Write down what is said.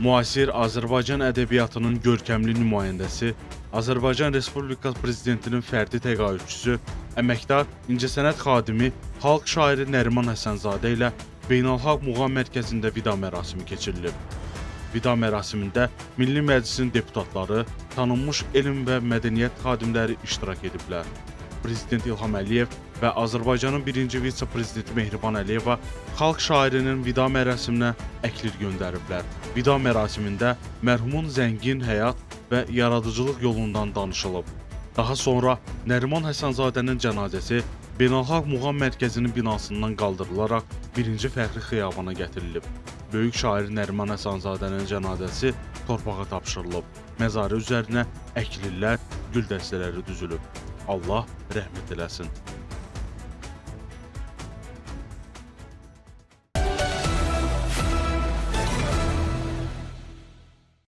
Müasir Azərbaycan ədəbiyyatının görkəmli nümayəndəsi, Azərbaycan Respublikası Prezidentinin fərdi təqaüdçüsü, əməkdar incəsənət xadimi, xalq şairi Nəriman Həsənzadə ilə Beynəlxalq Muğam Mərkəzində vida mərasimi keçirilib. Vida mərasimində Milli Məclisin deputatları, tanınmış elm və mədəniyyət xadimləri iştirak ediblər. Prezident İlham Əliyev və Azərbaycanın birinci vitse-prezidenti Mehriban Əliyeva xalq şairinin vida mərasiminə əklir göndəriblər. Vida mərasimində mərhumun zəngin həyat və yaradıcılıq yolundan danışılıb. Daha sonra Nəriman Həsənzadənin cənazəsi Beynəlxalq Muğam Mərkəzinin binasından qaldırılaraq 1-ci fəxri xiyabana gətirilib. Böyük şair Nəriman Həsənzadənin cənazəsi torpağa tapşırılıb. Məzarı üzərinə əklillər, gül dəstələri düzülüb. Allah rəhmət eləsin.